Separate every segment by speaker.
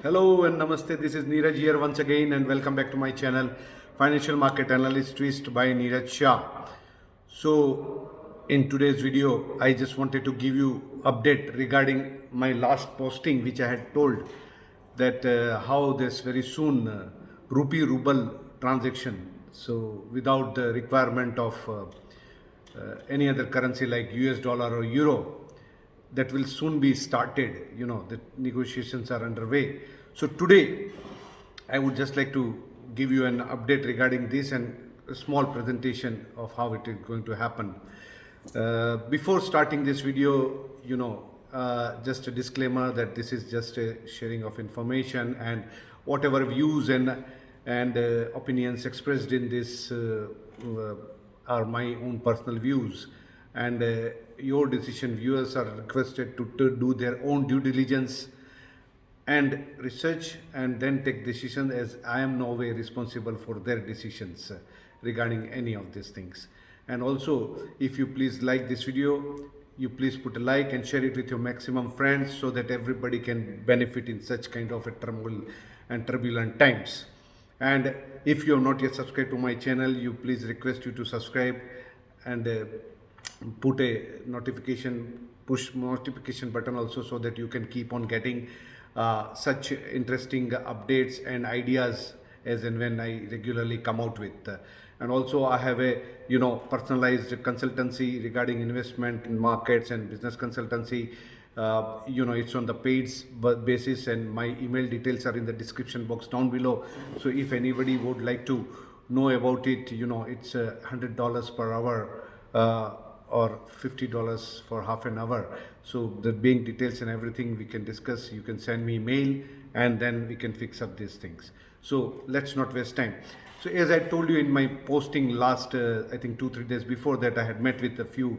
Speaker 1: Hello and namaste. This is Neeraj here once again, and welcome back to my channel, Financial Market Analyst Twist by Neeraj Shah. So, in today's video, I just wanted to give you update regarding my last posting, which I had told that how this very soon rupee-ruble transaction. So, without the requirement of any other currency like US dollar or euro, that will soon be started. The negotiations are underway. So today I would just like to give you an update regarding this and a small presentation of how it is going to happen. Before starting this video, just a disclaimer that this is just a sharing of information, and whatever views and opinions expressed in this are my own personal views, and your decision. Viewers are requested to do their own due diligence and research and then take decisions, as I am no way responsible for their decisions regarding any of these things. And also, if you please like this video, you please put a like and share it with your maximum friends so that everybody can benefit in such kind of a turmoil and turbulent times. And if you have not yet subscribed to my channel, you please request you to subscribe and put a push notification button also, so that you can keep on getting such interesting updates and ideas as and when I regularly come out with. And also I have a personalized consultancy regarding investment in markets and business consultancy. It's on the paid basis, and my email details are in the description box down below. So if anybody would like to know about it, it's $100 per hour or $50 for half an hour. So the bank details and everything we can discuss. You can send me mail and then we can fix up these things. So let's not waste time. So as I told you in my posting last, I think 2-3 days before that, I had met with a few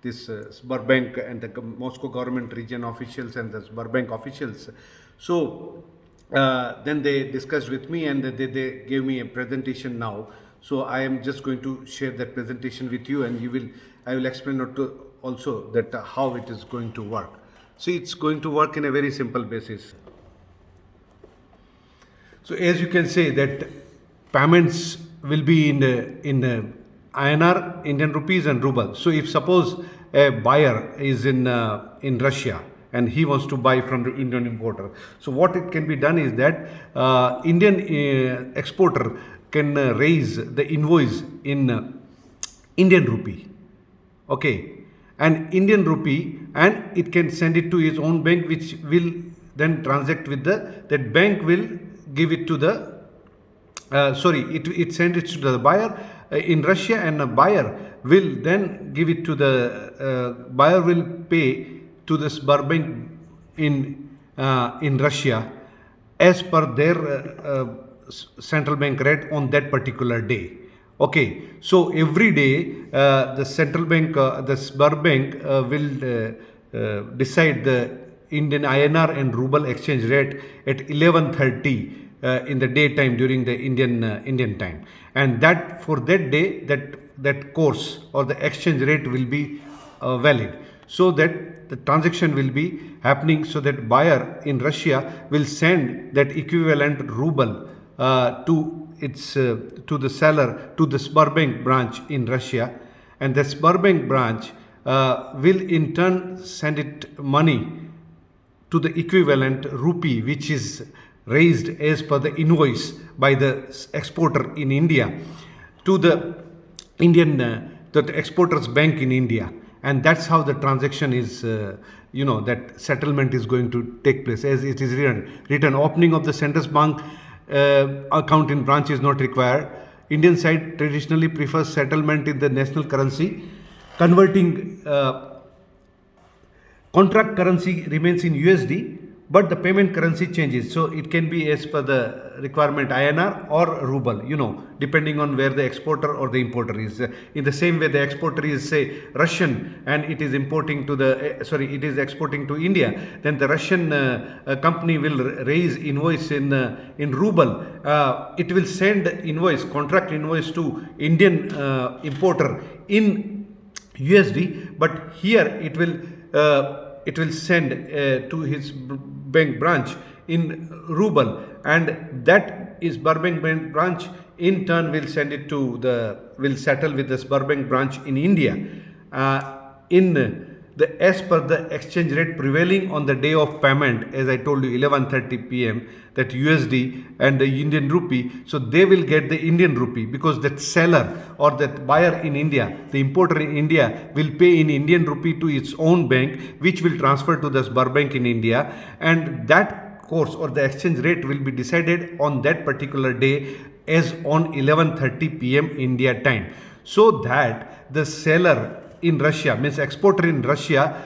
Speaker 1: Sberbank and the Moscow government region officials and the Sberbank officials. So then they discussed with me, and they gave me a presentation now. So I am just going to share that presentation with you, and I will explain also that how it is going to work. So it's going to work in a very simple basis. So as you can say that payments will be in the INR, Indian rupees and ruble. So if suppose a buyer is in Russia and he wants to buy from the Indian importer, so what it can be done is that Indian exporter can raise the invoice in Indian rupee, okay, and Indian rupee, and it can send it to his own bank, which will then transact with that bank will give it to the it sends it to the buyer in Russia, and the buyer will then give it to the buyer will pay to the Sberbank in Russia as per their central bank rate on that particular day. Okay, so every day the central bank, the Sberbank will decide the Indian INR and ruble exchange rate at 11:30 in the daytime during the Indian time, and that for that day that course or the exchange rate will be valid, so that the transaction will be happening, so that buyer in Russia will send that equivalent ruble to the seller, to the Sberbank branch in Russia, and the Sberbank branch will in turn send it money to the equivalent rupee, which is raised as per the invoice by the exporter in India to the the exporter's bank in India. And that's how the transaction is, that settlement is going to take place, as it is written. Opening of the central bank account in branch is not required. Indian side traditionally prefers settlement in the national currency. Converting contract currency remains in USD, but the payment currency changes. So it can be as per the requirement INR or ruble, depending on where the exporter or the importer is. In the same way, the exporter is, say, Russian, and it is importing to it is exporting to India. Then the Russian company will raise invoice in ruble. It will send contract invoice to Indian importer in USD, but here it will send to his bank branch in ruble, and that is Sberbank branch in turn will send it to will settle with the Sberbank branch in India in as per the exchange rate prevailing on the day of payment, as I told you, 11:30 p.m. that USD and the Indian rupee. So they will get the Indian rupee, because that seller or that buyer in India, the importer in India, will pay in Indian rupee to its own bank, which will transfer to the Sberbank in India, and that course or the exchange rate will be decided on that particular day as on 11:30 p.m. India time, so that the seller in Russia, means exporter in Russia,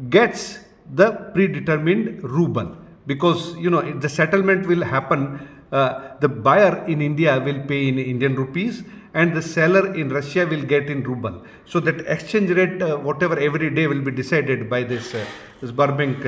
Speaker 1: gets the predetermined ruble, because the settlement will happen. The buyer in India will pay in Indian rupees and the seller in Russia will get in ruble. So that exchange rate, whatever every day, will be decided by this Sberbank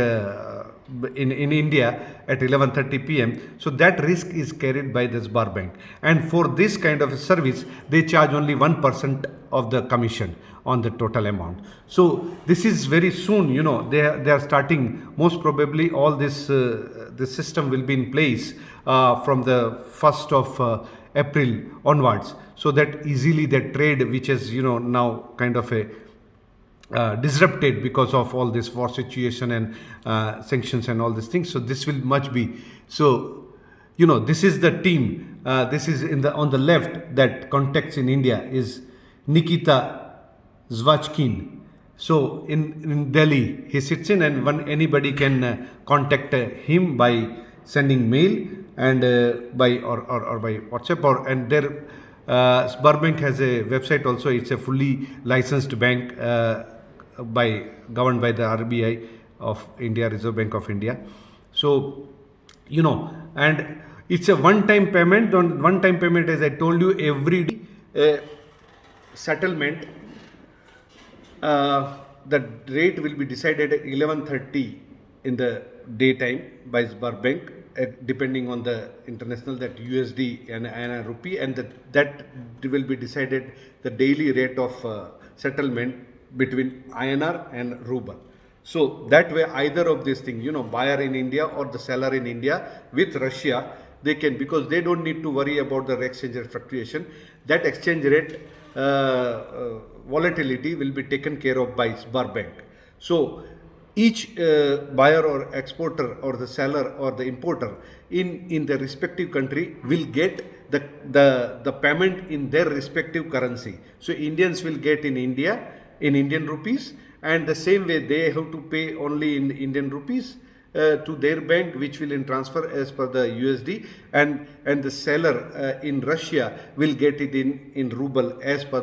Speaker 1: in India at 11:30 p.m. So that risk is carried by the Sberbank, and for this kind of a service they charge only 1% of the commission on the total amount. So this is very soon, they are starting, most probably all this this system will be in place from the 1st of April onwards, so that easily the trade, which is now kind of a disrupted because of all this war situation and sanctions and all these things. So this will much be so. This is the team. This is on the left, that contacts in India is Nikita Zvachkin. So in Delhi he sits in, and anybody can contact him by sending mail and by or by WhatsApp, and their Sberbank has a website also. It's a fully licensed bank governed by the RBI of India, Reserve Bank of India. So and it's a one-time payment. One-time payment, as I told you, every settlement. The rate will be decided at 11:30 in the daytime by Sberbank, depending on the international, that USD and rupee, and that will be decided the daily rate of settlement between INR and ruble. So that way, either of these things, buyer in India or the seller in India with Russia, they can, because they don't need to worry about the exchange rate fluctuation. That exchange rate volatility will be taken care of by Sberbank. So each buyer or exporter or the seller or the importer in the respective country will get the payment in their respective currency. So Indians will get in India in Indian rupees, and the same way they have to pay only in Indian rupees to their bank, which will transfer as per the USD, and the seller in Russia will get it in ruble as per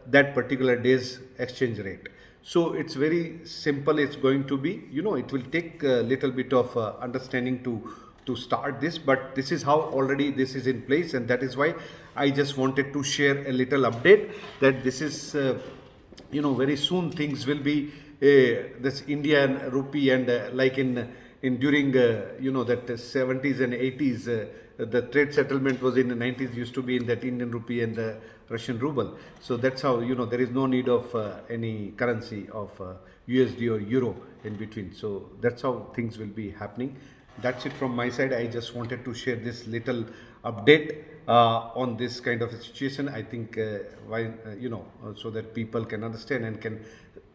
Speaker 1: that particular day's exchange rate. So it's very simple. It's going to be, it will take a little bit of understanding to start this, but this is how already this is in place, and that is why I just wanted to share a little update that this is very soon things will be this Indian rupee, and like in during that 70s and 80s, the trade settlement was in the 90s, used to be in that Indian rupee and the Russian ruble. So that's how there is no need of any currency of USD or Euro in between. So that's how things will be happening. That's it from my side. I just wanted to share this little update on this kind of a situation. I think so that people can understand and can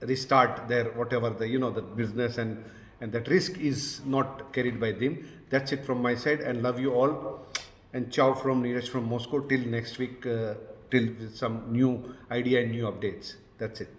Speaker 1: restart their whatever the business, and that risk is not carried by them. That's it from my side, and love you all, and ciao from Neeraj from Moscow till next week, till some new idea and new updates. That's it.